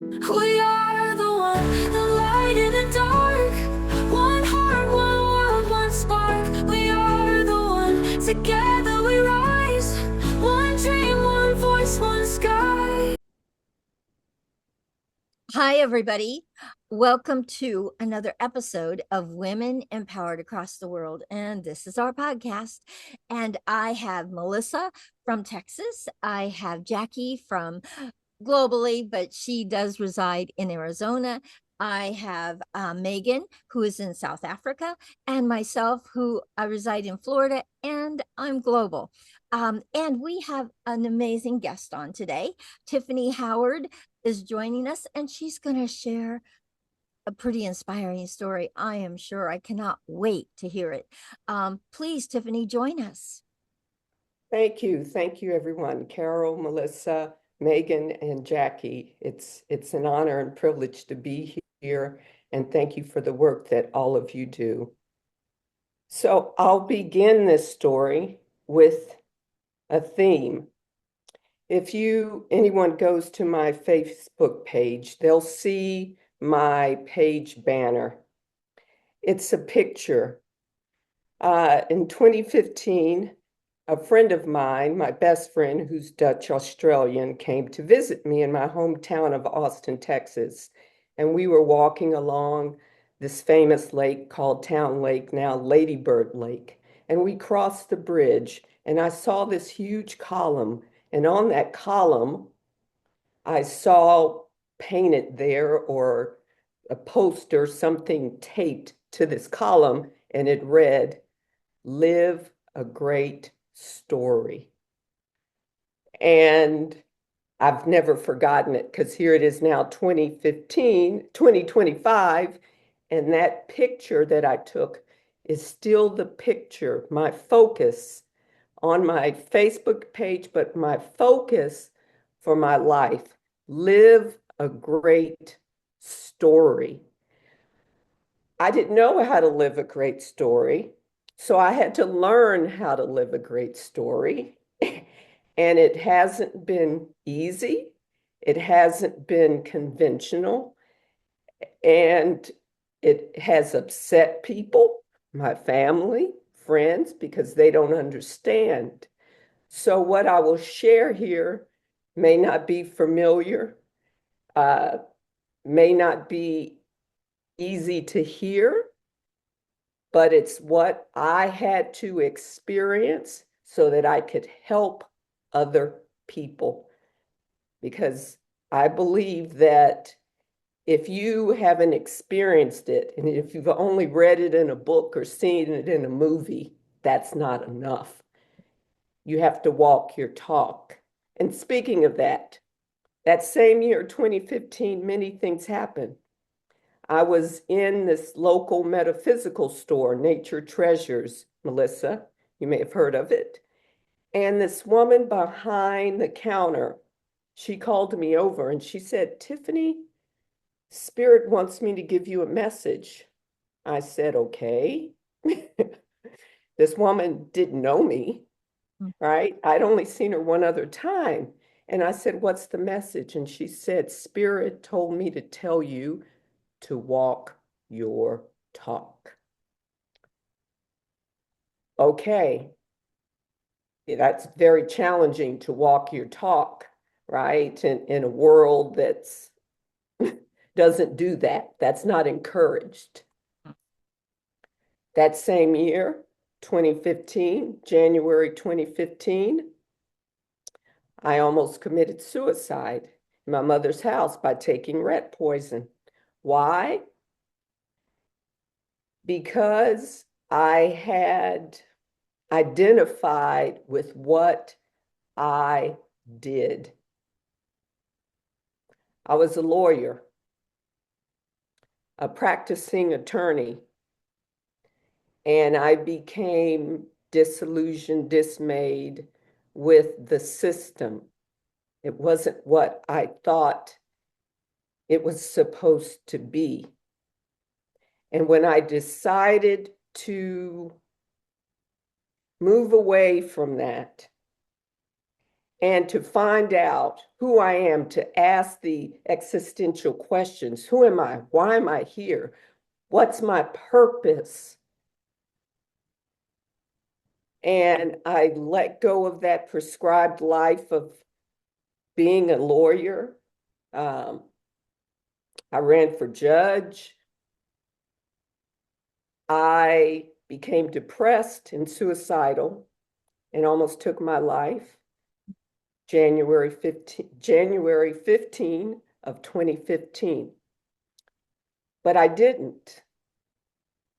We are the one, the light in the dark. One heart, one world, one spark. We are the one, together we rise. One dream, one voice, one sky. Hi, everybody. Welcome to another episode of Women Empowered Across the World. And this is our podcast. And I have Melissa from Texas. I have Jackie from globally, but she does reside in Arizona. I have Megan, who is in South Africa, and myself, who I reside in Florida, and I'm global. And we have an amazing guest on today. Tyffany Howard is joining us, and she's going to share a pretty inspiring story. I am sure. I cannot wait to hear it. Please, Tyffany, join us. Thank you. Thank you, everyone. Carol, Melissa, Megan, and Jackie. It's an honor and privilege to be here, and thank you for the work that all of you do. So I'll begin this story with a theme. If anyone goes to my Facebook page, they'll see my page banner. It's a picture. In 2015, a friend of mine, my best friend, who's Dutch Australian, came to visit me in my hometown of Austin, Texas. And we were walking along this famous lake called Town Lake, now Lady Bird Lake. And we crossed the bridge, and I saw this huge column. And on that column, I saw painted there, or a poster, something taped to this column, and it read, "Live a great story." And I've never forgotten it, because here it is now 2025, and that picture that I took is still the picture, my focus on my Facebook page, but my focus for my life. Live a great story. I didn't know how to live a great story, so I had to learn how to live a great story. And it hasn't been easy. It hasn't been conventional. And it has upset people, my family, friends, because they don't understand. So what I will share here may not be familiar, may not be easy to hear, but it's what I had to experience so that I could help other people. Because I believe that if you haven't experienced it, and if you've only read it in a book or seen it in a movie, that's not enough. You have to walk your talk. And speaking of that same year, 2015, many things happened. I was in this local metaphysical store, Nature Treasures, Melissa. You may have heard of it. And this woman behind the counter, she called me over and she said, "Tyffany, Spirit wants me to give you a message." I said, "Okay." This woman didn't know me, right? I'd only seen her one other time. And I said, "What's the message?" And she said, "Spirit told me to tell you to walk your talk." Okay, that's very challenging to walk your talk, right? In a world that's doesn't do that. That's not encouraged. That same year, 2015, January 2015, I almost committed suicide in my mother's house by taking rat poison. Why? Because I had identified with what I did. I was a lawyer, a practicing attorney, and I became disillusioned, dismayed with the system. It wasn't what I thought it was supposed to be. And when I decided to move away from that and to find out who I am, to ask the existential questions. Who am I? Why am I here? What's my purpose? And I let go of that prescribed life of being a lawyer. I ran for judge. I became depressed and suicidal and almost took my life. January 15 of 2015. But I didn't,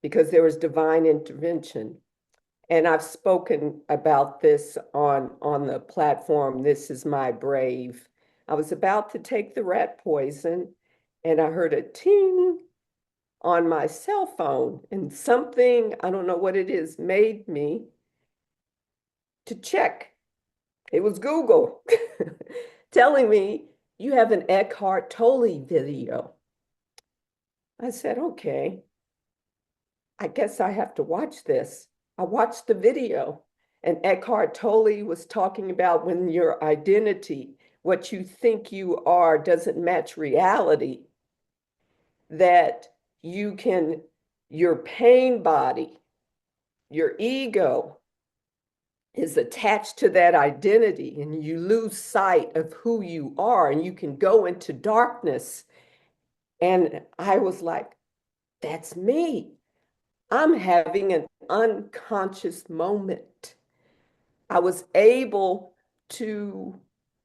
because there was divine intervention. And I've spoken about this on the platform, This Is My Brave. I was about to take the rat poison, and I heard a ting on my cell phone, and something, I don't know what it is, made me to check. It was Google telling me, you have an Eckhart Tolle video. I said, okay, I guess I have to watch this. I watched the video, and Eckhart Tolle was talking about when your identity, what you think you are, doesn't match reality, that your pain body, your ego is attached to that identity, and you lose sight of who you are, and you can go into darkness. And I was like, that's me. I'm having an unconscious moment. I was able to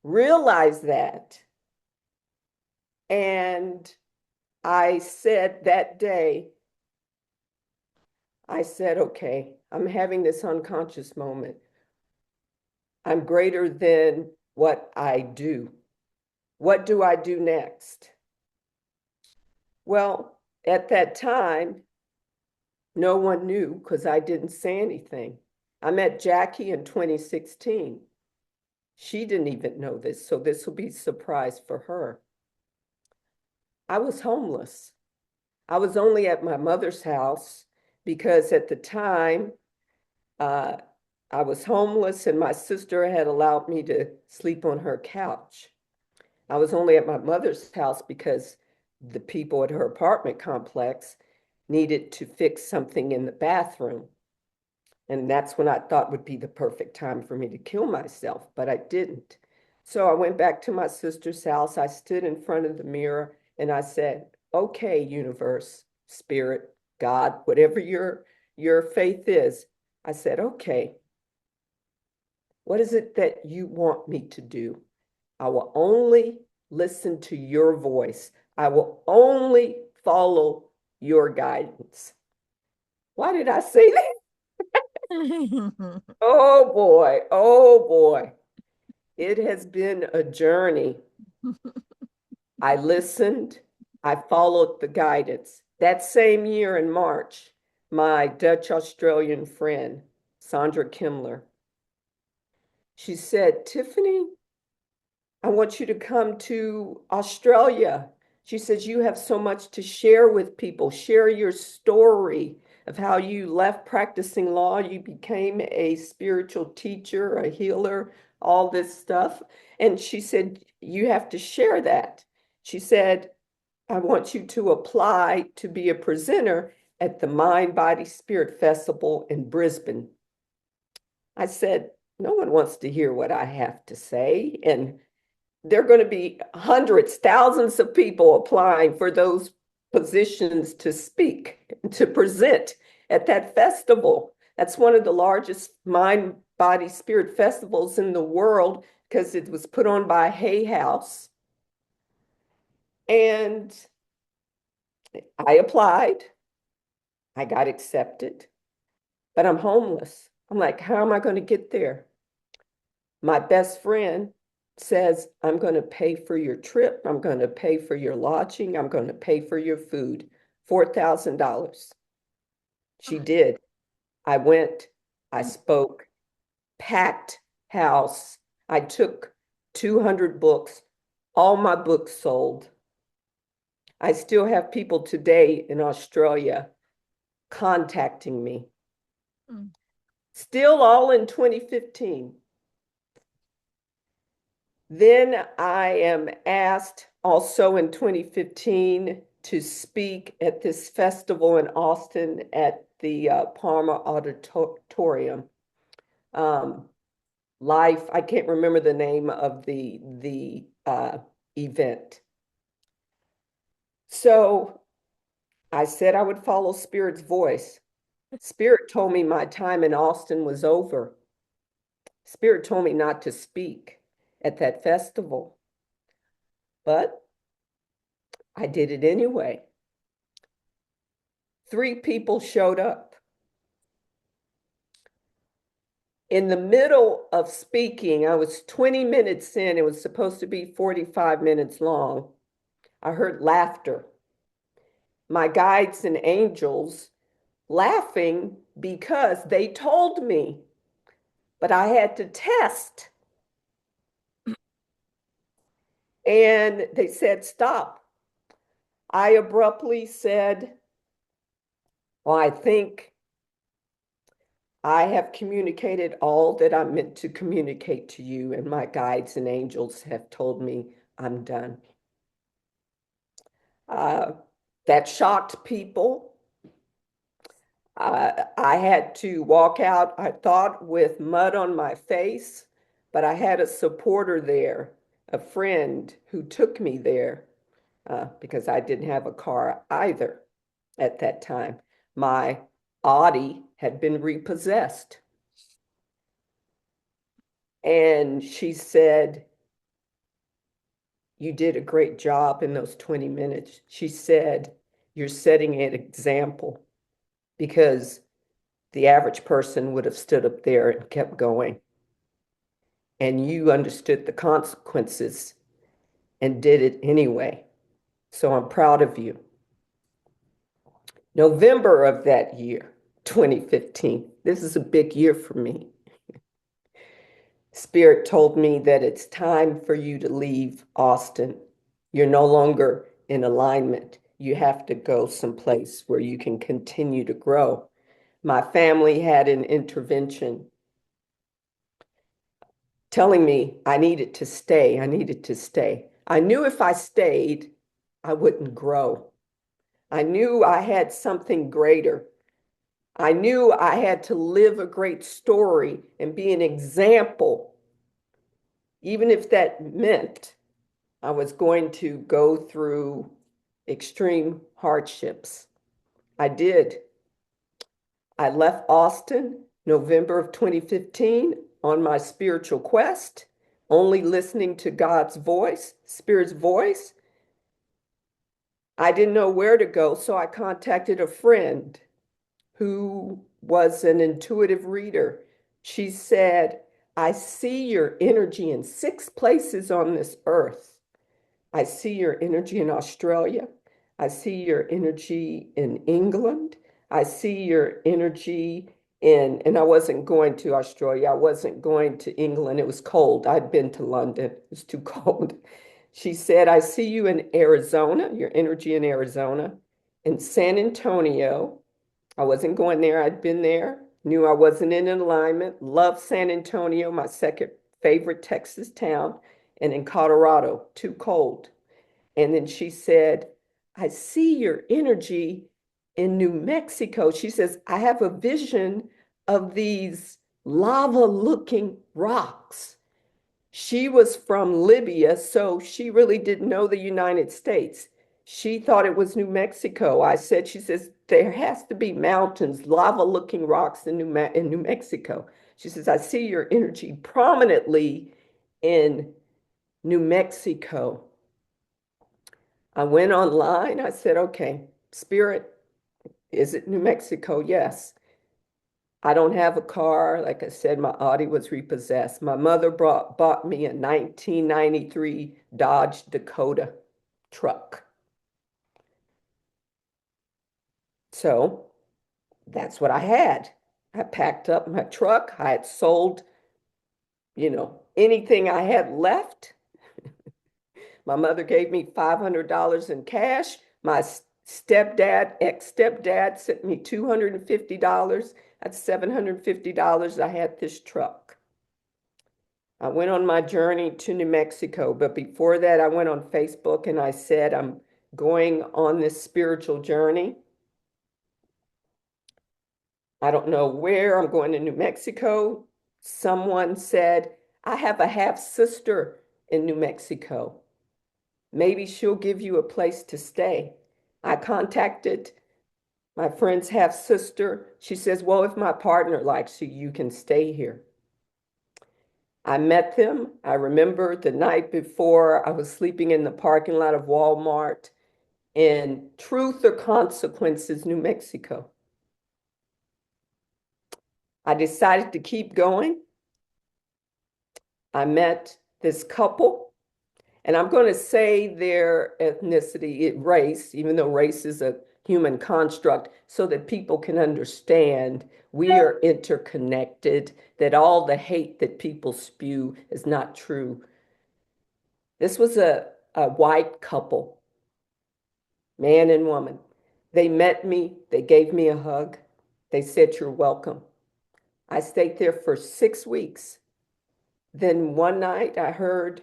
realize that. And I said that day, I said, okay, I'm having this unconscious moment. I'm greater than what I do. What do I do next? Well, at that time, no one knew because I didn't say anything. I met Jackie in 2016. She didn't even know this, so this will be a surprise for her. I was homeless. I was only at my mother's house because at the time, I was homeless and my sister had allowed me to sleep on her couch. I was only at my mother's house because the people at her apartment complex needed to fix something in the bathroom. And that's when I thought would be the perfect time for me to kill myself, but I didn't. So I went back to my sister's house. I stood in front of the mirror and I said, okay, universe, spirit, God, whatever your faith is. I said, okay, what is it that you want me to do? I will only listen to your voice. I will only follow your guidance. Why did I say that? Oh boy, oh boy. It has been a journey. I listened, I followed the guidance. That same year in March, my Dutch Australian friend, Sandra Kimler, she said, Tyffany, I want you to come to Australia. She says, you have so much to share with people. Share your story of how you left practicing law. You became a spiritual teacher, a healer, all this stuff. And she said, you have to share that. She said, I want you to apply to be a presenter at the Mind, Body, Spirit Festival in Brisbane. I said, no one wants to hear what I have to say. And there are going to be hundreds, thousands of people applying for those positions to speak, to present at that festival. That's one of the largest mind, body, spirit festivals in the world because it was put on by Hay House. And I applied. I got accepted, but I'm homeless. I'm like, how am I going to get there? My best friend says, I'm going to pay for your trip. I'm going to pay for your lodging. I'm going to pay for your food. $4,000. She did. I went, I spoke, packed house. I took 200 books, all my books sold. I still have people today in Australia contacting me. Still all in 2015. Then I am asked also in 2015 to speak at this festival in Austin at the Palmer Auditorium. I can't remember the name of the event. So I said I would follow Spirit's voice. Spirit told me my time in Austin was over. Spirit told me not to speak at that festival, but I did it anyway. 3 people showed up. In the middle of speaking, I was 20 minutes in, it was supposed to be 45 minutes long. I heard laughter. My guides and angels laughing because they told me, but I had to test. And they said, stop. I abruptly said, well, I think I have communicated all that I meant to communicate to you, and my guides and angels have told me I'm done. That shocked people. I had to walk out, I thought, with mud on my face, but I had a supporter there, a friend who took me there because I didn't have a car either at that time. My Audi had been repossessed. And she said, you did a great job in those 20 minutes. She said, you're setting an example, because the average person would have stood up there and kept going. And you understood the consequences and did it anyway. So I'm proud of you. November of that year, 2015, this is a big year for me. Spirit told me that it's time for you to leave Austin. You're no longer in alignment. You have to go someplace where you can continue to grow. My family had an intervention telling me I needed to stay. I needed to stay. I knew if I stayed, I wouldn't grow. I knew I had something greater. I knew I had to live a great story and be an example, even if that meant I was going to go through extreme hardships. I did. I left Austin November of 2015 on my spiritual quest, only listening to God's voice, Spirit's voice. I didn't know where to go, so I contacted a friend who was an intuitive reader. She said, I see your energy in 6 places on this earth. I see your energy in Australia. I see your energy in England. I see your energy and I wasn't going to Australia. I wasn't going to England. It was cold. I'd been to London. It was too cold. She said, I see you in Arizona, your energy in Arizona, in San Antonio. I wasn't going there. I'd been there, knew I wasn't in alignment, loved San Antonio, my second favorite Texas town, and in Colorado, too cold. And then she said, I see your energy in New Mexico. She says, I have a vision of these lava-looking rocks. She was from Libya, so she really didn't know the United States. She thought it was New Mexico. She says, there has to be mountains, lava-looking rocks in New Mexico. She says, I see your energy prominently in New Mexico. I went online. I said, okay, Spirit, is it New Mexico? Yes. I don't have a car. Like I said, my Audi was repossessed. My mother bought me a 1993 Dodge Dakota truck. So that's what I had. I packed up my truck. I had sold, anything I had left. My mother gave me $500 in cash. My ex-stepdad sent me $250. That's $750. I had this truck. I went on my journey to New Mexico, but before that, I went on Facebook and I said, I'm going on this spiritual journey. I don't know where. I'm going to New Mexico. Someone said, I have a half sister in New Mexico. Maybe she'll give you a place to stay. I contacted my friend's half sister. She says, well, if my partner likes you, you can stay here. I met them. I remember the night before I was sleeping in the parking lot of Walmart in Truth or Consequences, New Mexico. I decided to keep going. I met this couple, and I'm going to say their ethnicity, race, even though race is a human construct, so that people can understand we are interconnected, that all the hate that people spew is not true. This was a white couple, man and woman. They met me, they gave me a hug, they said, you're welcome. I stayed there for 6 weeks. Then one night I heard,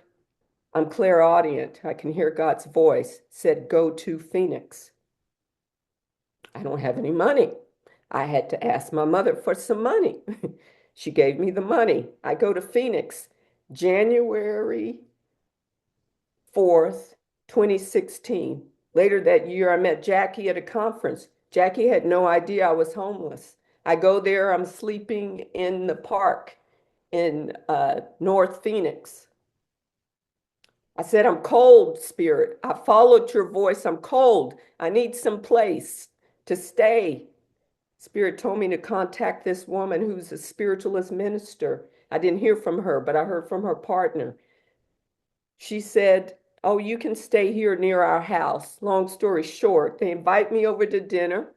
I'm clairaudient, I can hear God's voice, said, go to Phoenix. I don't have any money. I had to ask my mother for some money. She gave me the money. I go to Phoenix, January 4th, 2016. Later that year, I met Jackie at a conference. Jackie had no idea I was homeless. I go there, I'm sleeping in the park in North Phoenix. I said, I'm cold, Spirit. I followed your voice. I'm cold. I need some place to stay. Spirit told me to contact this woman who's a spiritualist minister. I didn't hear from her, but I heard from her partner. She said, oh, you can stay here near our house. Long story short, they invite me over to dinner.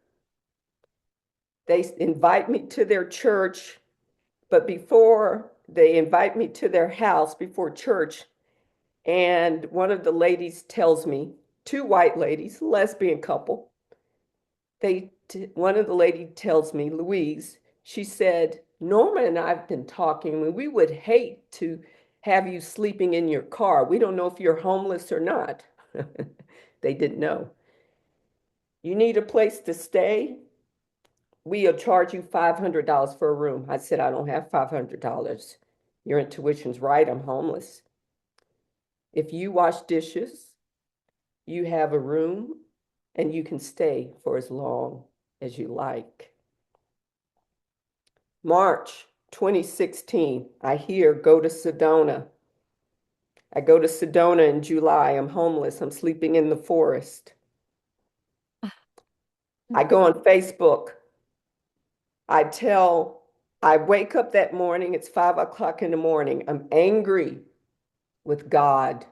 They invite me to their church, but before they invite me to their house, before church, and one of the ladies tells me, two white ladies, lesbian couple, one of the lady tells me, Louise, she said, Norma and I've been talking, and we would hate to have you sleeping in your car. We don't know if you're homeless or not. They didn't know. You need a place to stay? We'll charge you $500 for a room. I said, I don't have $500. Your intuition's right, I'm homeless. If you wash dishes, you have a room, and you can stay for as long as you like. March 2016, I hear go to Sedona. I go to Sedona in July. I'm homeless. I'm sleeping in the forest. I go on Facebook. I wake up that morning. It's 5 o'clock in the morning. I'm angry with God,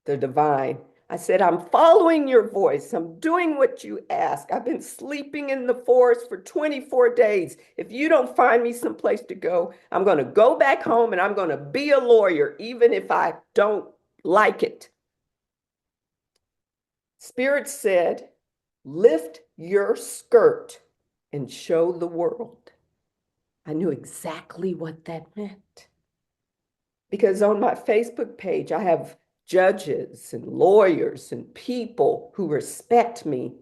the divine. I said, I'm following your voice. I'm doing what you ask. I've been sleeping in the forest for 24 days. If you don't find me some place to go, I'm going to go back home and I'm going to be a lawyer, even if I don't like it. Spirit said, lift your skirt and show the world. I knew exactly what that meant. Because on my Facebook page, I have judges and lawyers and people who respect me.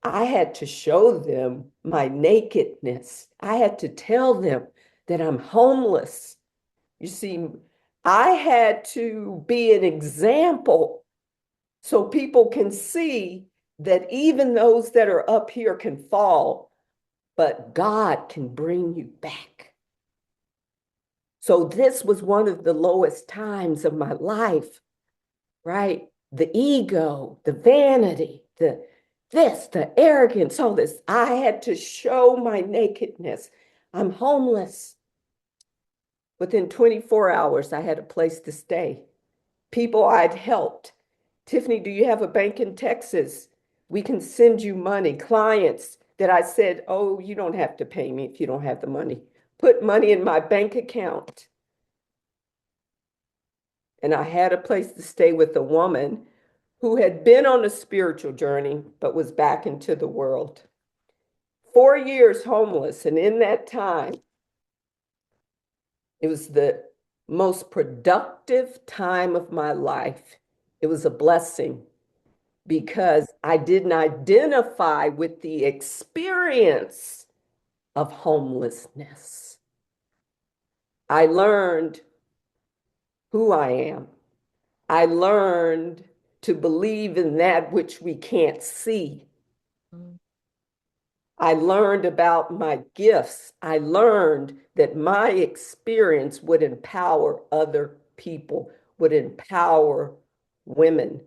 I had to show them my nakedness. I had to tell them that I'm homeless. You see, I had to be an example so people can see that even those that are up here can fall, but God can bring you back. So this was one of the lowest times of my life, right? The ego, the vanity, the arrogance, all this. I had to show my nakedness. I'm homeless. Within 24 hours, I had a place to stay. People I'd helped. Tyffany, do you have a bank in Texas? We can send you money. Clients that I said, oh, you don't have to pay me if you don't have the money. Put money in my bank account. And I had a place to stay with a woman who had been on a spiritual journey, but was back into the world. 4 years homeless. And in that time, it was the most productive time of my life. It was a blessing because I didn't identify with the experience of homelessness. I learned who I am. I learned to believe in that which we can't see. Mm. I learned about my gifts. I learned that my experience would empower other people, would empower women.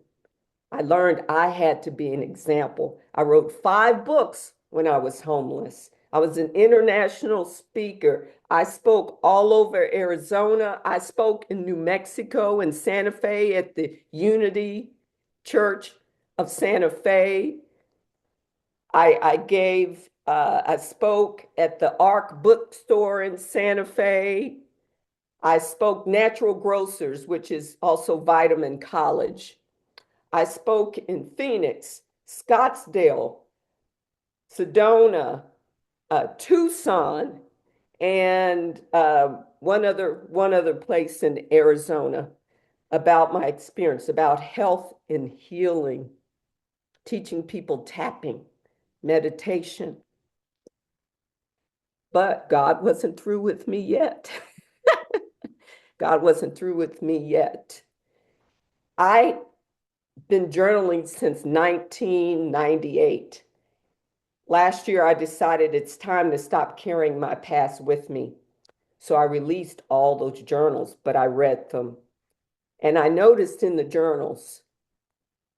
I learned I had to be an example. I wrote 5 books when I was homeless. I was an international speaker. I spoke all over Arizona. I spoke in New Mexico and Santa Fe at the Unity Church of Santa Fe. I spoke at the Ark bookstore in Santa Fe. I spoke Natural Grocers, which is also Vitamin College. I spoke in Phoenix, Scottsdale, Sedona, Tucson, and one other place in Arizona about my experience, about health and healing, teaching people tapping, meditation. But God wasn't through with me yet. God wasn't through with me yet. I've been journaling since 1998. Last year, I decided it's time to stop carrying my past with me. So I released all those journals, but I read them. And I noticed in the journals,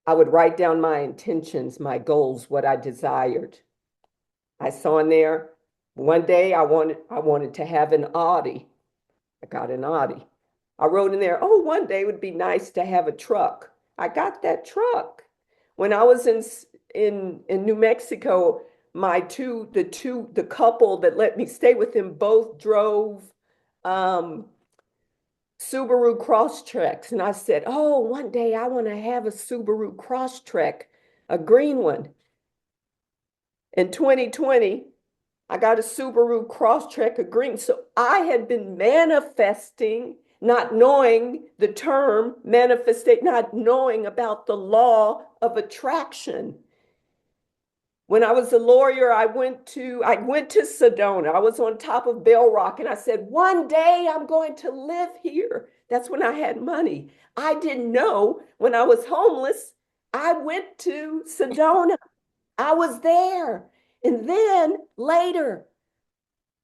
I would write down my intentions, my goals, what I desired. I saw in there, one day I wanted to have an Audi. I got an Audi. I wrote in there, oh, one day it would be nice to have a truck. I got that truck. When I was in New Mexico, the couple that let me stay with them both drove Subaru Crosstreks. And I said, oh, one day I want to have a Subaru Crosstrek, a green one. In 2020, I got a Subaru Crosstrek, a green. So I had been manifesting, not knowing the term manifestate, not knowing about the law of attraction. When I was a lawyer, I went to Sedona. I was on top of Bell Rock and I said, one day I'm going to live here. That's when I had money. I didn't know when I was homeless, I went to Sedona. I was there. And then later,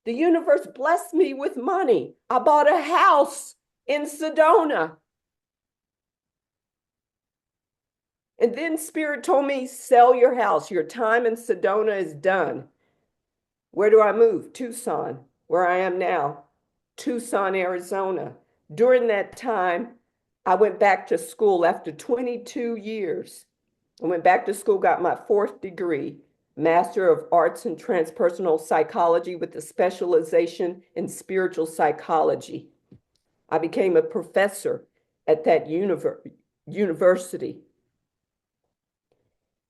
the universe blessed me with money. I bought a house in Sedona. And then Spirit told me, sell your house. Your time in Sedona is done. Where do I move? Tucson, where I am now. Tucson, Arizona. During that time, I went back to school after 22 years. I went back to school, got my 4th degree, Master of Arts in Transpersonal Psychology with a specialization in spiritual psychology. I became a professor at that university,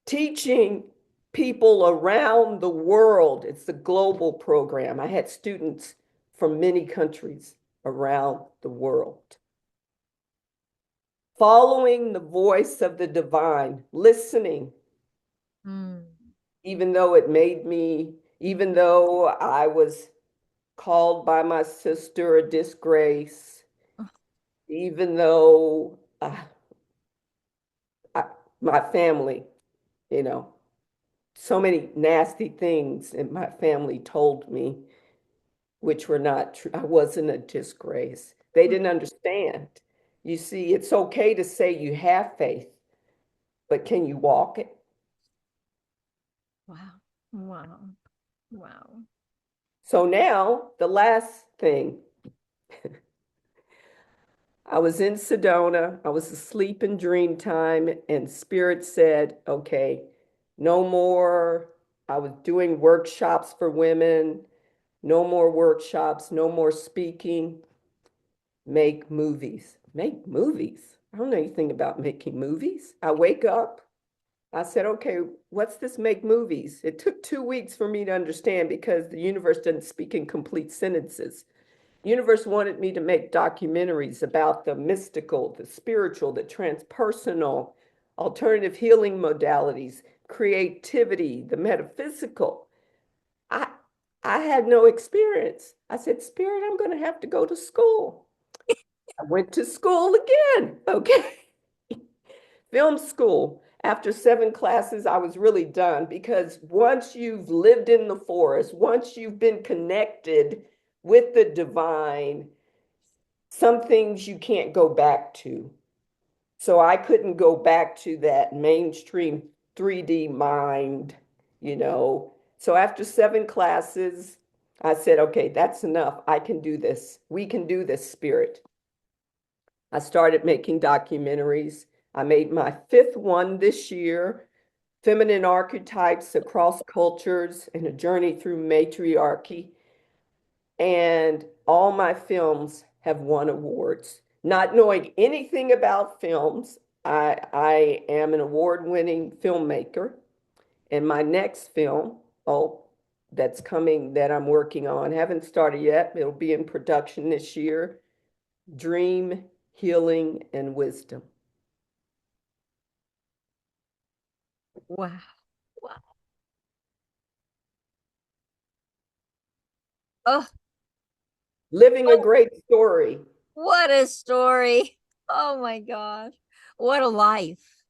teaching people around the world. It's a global program. I had students from many countries around the world. Following the voice of the divine, listening, even though I was called by my sister a disgrace, even though my family, so many nasty things in my family told me, which were not true. I wasn't a disgrace. They didn't understand. You see, it's okay to say you have faith, but can you walk it? Wow. Wow. Wow. So now, the last thing, I was in Sedona. I was asleep in dream time, and Spirit said, okay, no more. I was doing workshops for women, no more workshops, no more speaking. Make movies. Make movies? I don't know anything about making movies. I wake up. I said, okay, what's this make movies? It took 2 weeks for me to understand because the universe doesn't speak in complete sentences. universe wanted me to make documentaries about the mystical, the spiritual, the transpersonal, alternative healing modalities, creativity, the metaphysical. I I had no experience. I said, Spirit, I'm going to have to go to school. I went to school again. Okay. Film school. After 7 classes, I was really done because once you've lived in the forest, once you've been connected with the divine, some things you can't go back to. So I couldn't go back to that mainstream 3D mind, you know. So after 7 classes, I said, okay, that's enough. I can do this. We can do this, Spirit. I started making documentaries. I made my 5th one this year, Feminine Archetypes Across Cultures and a Journey Through Matriarchy. And all my films have won awards. Not knowing anything about films, I am an award-winning filmmaker. And my next film, that's coming that I'm working on, haven't started yet. It'll be in production this year. Dream, Healing, and Wisdom. Wow. Wow. Oh, Living a oh, great story. what a story. Oh my gosh. What a life.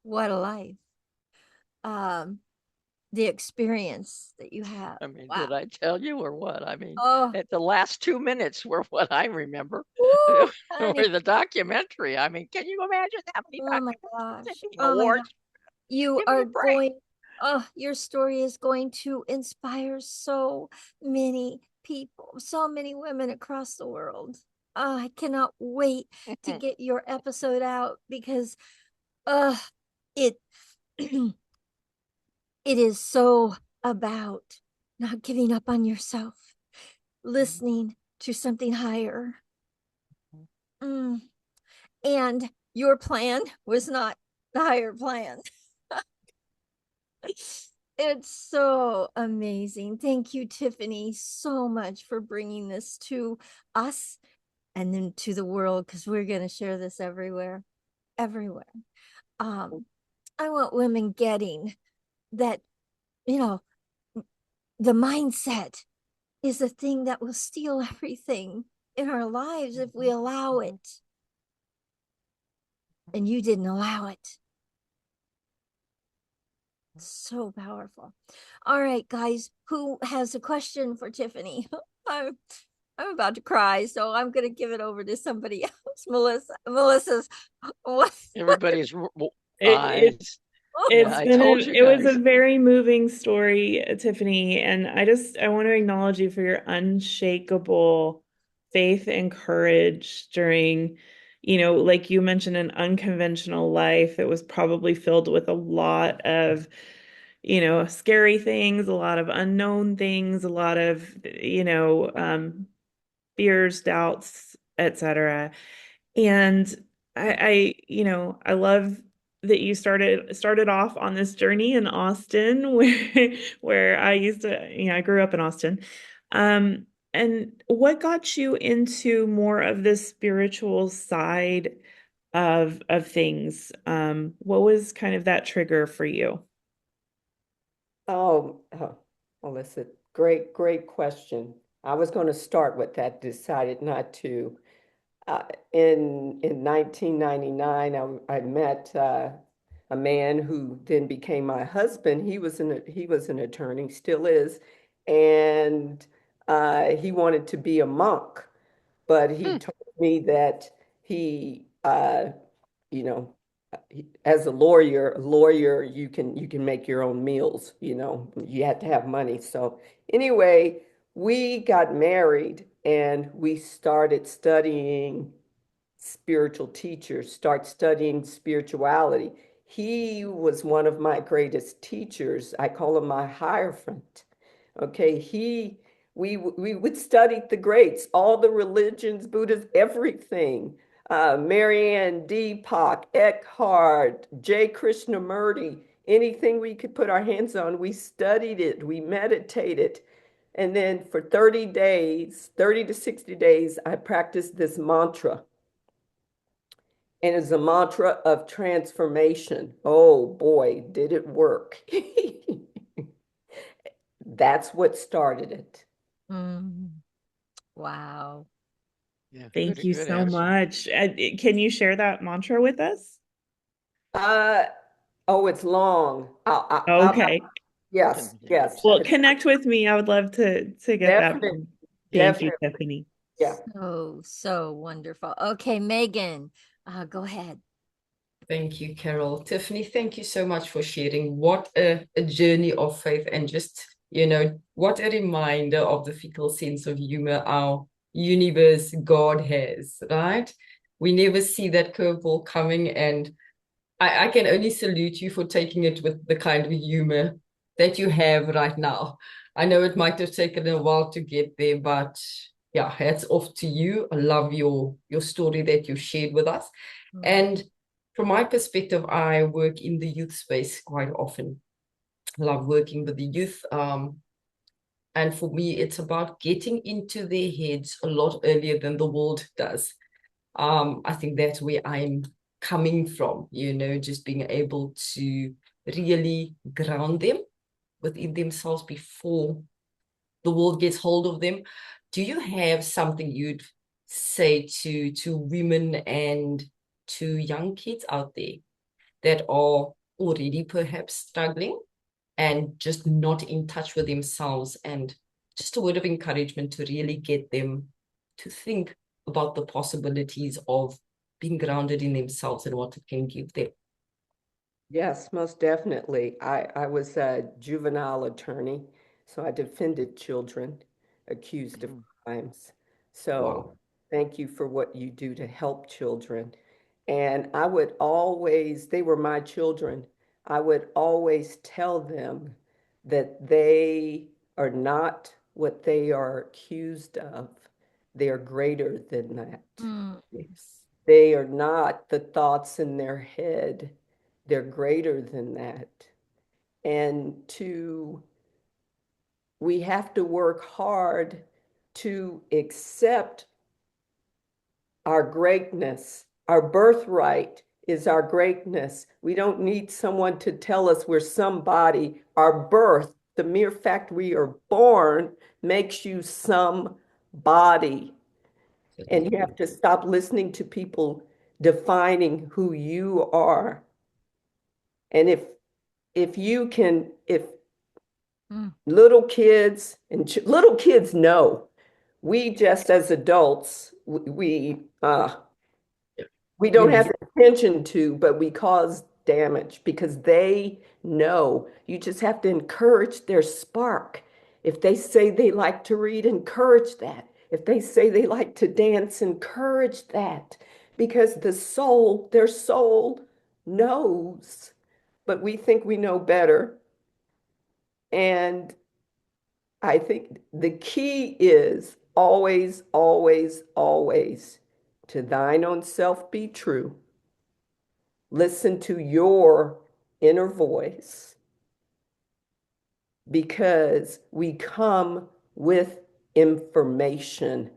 What a life. Um, the experience that you have. I mean, Wow. did I tell you or what? I mean, Oh, at the last 2 minutes were what I remember. woo, Or honey. the documentary. I mean, can you imagine how many Oh my documentaries gosh. and Oh my gosh. awards? You Give me are a break. going, oh, your story is going to inspire so many people, so many women across the world. Oh, I cannot wait to get your episode out because uh it it is so about not giving up on yourself, listening to something higher. Mm. And your plan was not the higher plan. It's so amazing. Thank you, Tyffany, so much for bringing this to us and then to the world because we're going to share this everywhere, everywhere. I want women getting that, you know, the mindset is the thing that will steal everything in our lives if we allow it. And you didn't allow it. So powerful. All right, guys, who has a question for Tyffany? I'm I'm about to cry, so I'm gonna give it over to somebody else. Melissa's what? Everybody's It, eyes. Yeah, it's I been told you it was a guys. very moving story, Tiffany, and I want to acknowledge you for your unshakable faith and courage during, like you mentioned, an unconventional life that was probably filled with a lot of, scary things, a lot of unknown things, a lot of, fears, doubts, etc. And I love that you started off on this journey in Austin where I grew up in Austin. And what got you into more of this spiritual side of things? What was kind of that trigger for you? Melissa, great question. I was going to start with that, decided not to. Uh, in 1999, I met a man who then became my husband. He was an attorney, still is, and he wanted to be a monk, but he Hmm. told me that he, you know, as a lawyer, you can make your own meals. You have to have money. So anyway, we got married and we started studying spiritual teachers, start studying spirituality. He was one of my greatest teachers. I call him my hierophant. Okay, we would study the greats, all the religions, Buddhas, everything. Marianne Deepak, Eckhart, J. Krishnamurti, anything we could put our hands on, we studied it, we meditated. And then for 30 days, 30 to 60 days, I practiced this mantra. And it's a mantra of transformation. Oh boy, did it work. That's what started it. Mm. Wow. Yeah. Thank you Good so answer. much. Can you share that mantra with us? Uh, oh, it's long. Okay. Yes, yes, Well, connect with me. I would love to get that. definitely, Thank you, definitely. Tiffany. Yeah. So wonderful. Okay, Megan, go ahead. Thank you, Carol. Tiffany, thank you so much for sharing. What a journey of faith, and just, what a reminder of the fickle sense of humor our universe, God has, right? We never see that curveball coming, and I can only salute you for taking it with the kind of humor that you have right now. I know it might have taken a while to get there, but yeah, hats off to you. I love your story that you shared with us. And from my perspective, I work in the youth space quite often. I love working with the youth. And for me, it's about getting into their heads a lot earlier than the world does. I think that's where I'm coming from, just being able to really ground them within themselves before the world gets hold of them. Do you have something you'd say to women and to young kids out there that are already perhaps struggling and just not in touch with themselves, and just a word of encouragement to really get them to think about the possibilities of being grounded in themselves and what it can give them? Yes, most definitely. I was a juvenile attorney, so I defended children accused of crimes. So Wow. thank you for what you do to help children. And I would always, they were my children, I would always tell them that they are not what they are accused of. They are greater than that. Mm. Yes. They are not the thoughts in their head. They're greater than that. And we have to work hard to accept our greatness. Our birthright is our greatness. We don't need someone to tell us we're somebody. Our birth, the mere fact we are born, makes you somebody. And you have to stop listening to people defining who you are. And if you can, if Mm. little kids and little kids know, we just as adults, we don't have the intention to, but we cause damage because they know. You just have to encourage their spark. If they say they like to read, encourage that. If they say they like to dance, encourage that. Because their soul knows, but we think we know better. And I think the key is always, always, always to thine own self be true. Listen to your inner voice because we come with information.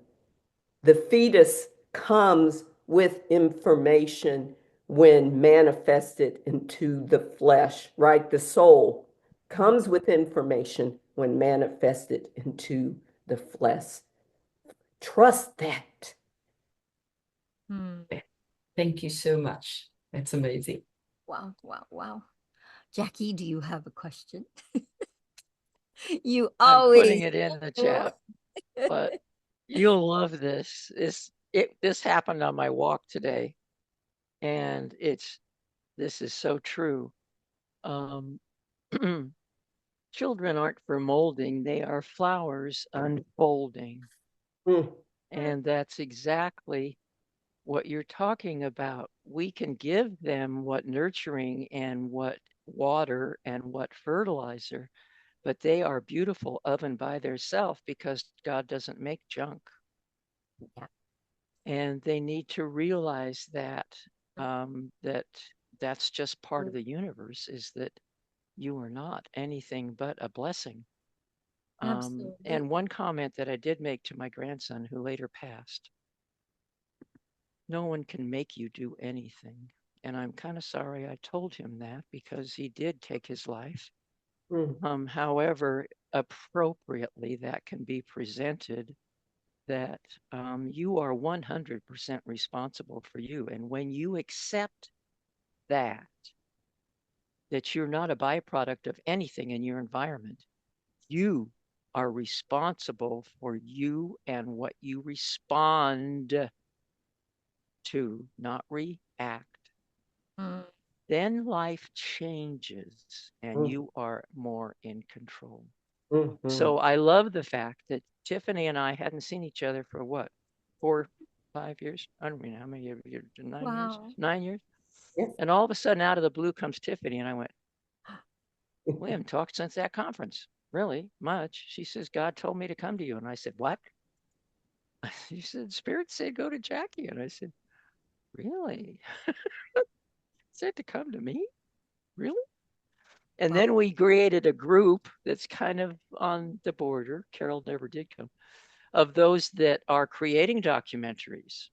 The fetus comes with information when manifested into the flesh, right? The soul comes with information when manifested into the flesh. Trust that. Mm. Thank you so much. That's amazing. Wow, wow, wow. Jackie, do you have a question? You I'm putting always it in the chat, but you'll love this. This happened on my walk today, and this is so true. Um, children aren't for molding; they are flowers unfolding, Mm, and that's exactly what you're talking about. We can give them what nurturing and what water and what fertilizer, but they are beautiful of and by themselves because God doesn't make junk. Yeah. And they need to realize that that that's just part of the universe, is that you are not anything but a blessing. Absolutely. And one comment that I did make to my grandson, who later passed: no one can make you do anything. And I'm kind of sorry I told him that, because he did take his life. However, appropriately, that can be presented that you are 100% responsible for you. And when you accept that you're not a byproduct of anything in your environment, you are responsible for you and what you respond to, not react, Mm. then life changes and you are more in control. So I love the fact that Tyffany and I hadn't seen each other for what, 4, 5 years? I don't mean how many years, 9 years? Wow. 9 years? Yes. And all of a sudden, out of the blue comes Tyffany, and I went, we haven't talked since that conference, really much. She says, God told me to come to you. And I said, what? She said, Spirit said, go to Jackie. And I said, really? Said to come to me? Really? And then we created a group that's kind of on the border. Carol never did come, of those that are creating documentaries.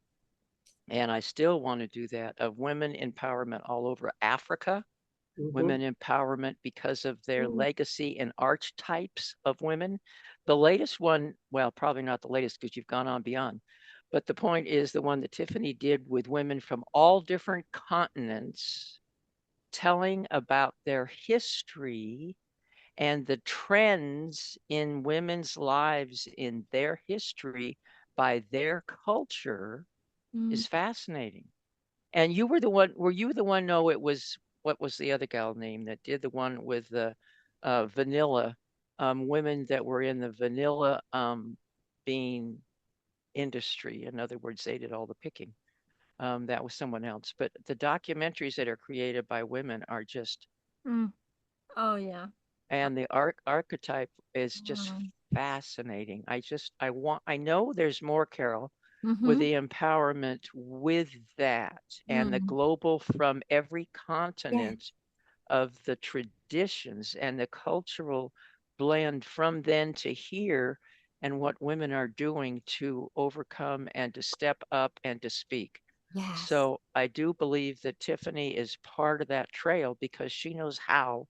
And I still want to do that, of women empowerment all over Africa, women empowerment because of their legacy and archetypes of women. The latest one, well, probably not the latest because you've gone on beyond, but the point is the one that Tyffany did with women from all different continents, telling about their history and the trends in women's lives in their history by their culture is fascinating. And you were the one, were you the one? No, it was, what was the other gal name that did the one with the vanilla, women that were in the vanilla bean industry. In other words, they did all the picking. That was someone else. But the documentaries that are created by women are just, Oh yeah. and the archetype is just Wow. fascinating. I know there's more, Carol, with Mm-hmm. the empowerment with that and the global from every Yeah. continent of the traditions and the cultural blend from then to here, and what women are doing to overcome and to step up and to speak. Yes. So I do believe that Tyffany is part of that trail because she knows how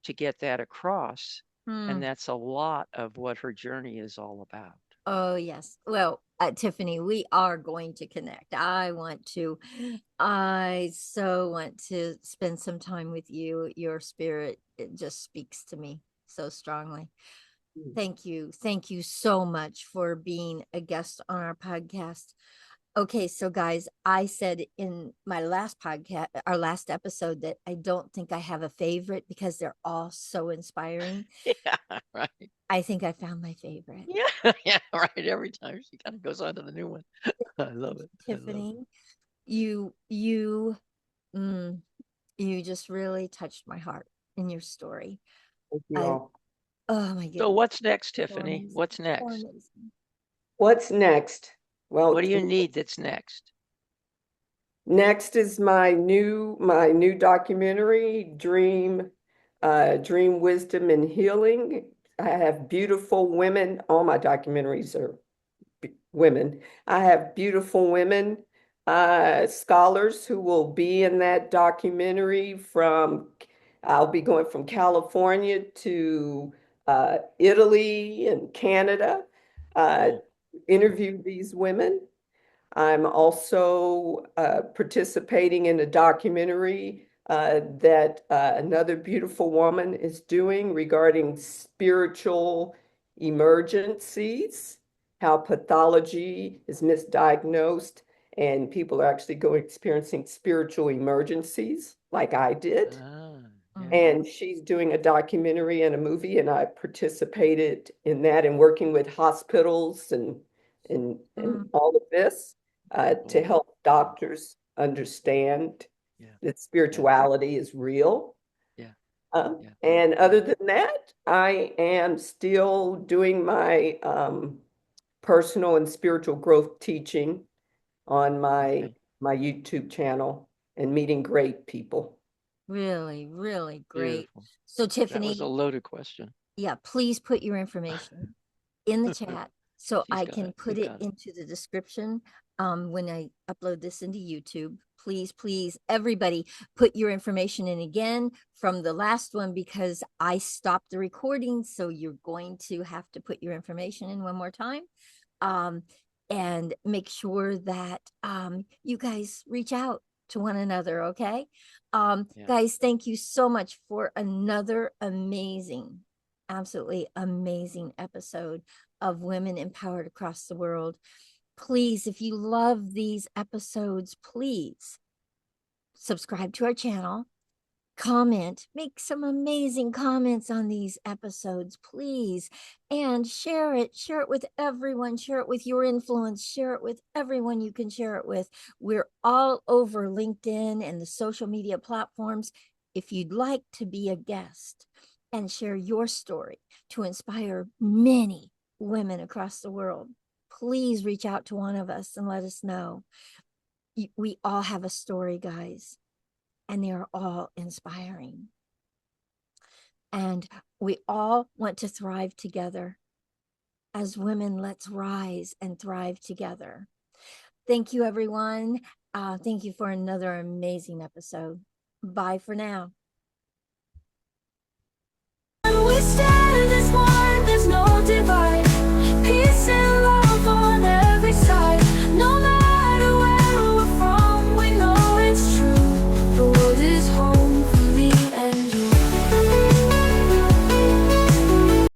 to get that across. And that's a lot of what her journey is all about. Oh, yes. Well, Tyffany, we are going to connect. I so want to spend some time with you. Your spirit, it just speaks to me so strongly. Thank you. Thank you so much for being a guest on our podcast. Okay, so guys, I said in my last podcast, our last episode, that I don't think I have a favorite because they're all so inspiring. Yeah, right. I think I found my favorite. Yeah, yeah, right. Every time she kind of goes on to the new one. I love it. Tiffany, you just really touched my heart in your story. Thank you all. Oh my So goodness. what's next, So Tyffany? amazing. What's So next? amazing. What's next? Well, What do you need that's next? next is my new documentary, Dream Wisdom and Healing. I have beautiful women. All my documentaries are women. I have beautiful women, scholars who will be in that documentary I'll be going from California to Italy and Canada, Cool. interview these women. I'm also participating in a documentary that another beautiful woman is doing regarding spiritual emergencies, how pathology is misdiagnosed, and people are actually experiencing spiritual emergencies like I did. Yeah. And she's doing a documentary and a movie, and I participated in that and working with hospitals and all of this to Cool. help doctors understand Yeah. that spirituality is real. Yeah. And other than that, I am still doing my personal and spiritual growth teaching on my YouTube channel and meeting great people. Really, really great. Beautiful. So That was Tiffany, a loaded question. Yeah, please put your information in the chat so She's I got can it. put You it got it. into the description when I upload this into YouTube. Please, everybody put your information in again from the last one because I stopped the recording. So you're going to have to put your information in one more time. And make sure that you guys reach out to one another, okay? Yeah. Guys, thank you so much for another amazing, absolutely amazing episode of Women Empowered Across the World. Please, if you love these episodes, please subscribe to our channel, comment, make some amazing comments on these episodes, please, and share it with everyone, share it with your influence, share it with everyone you can share it with. We're all over LinkedIn and the social media platforms. If you'd like to be a guest and share your story to inspire many women across the world, please reach out to one of us and let us know. We all have a story, guys, and they are all inspiring. And we all want to thrive together. As women, let's rise and thrive together. Thank you, everyone. Thank you for another amazing episode. Bye for now.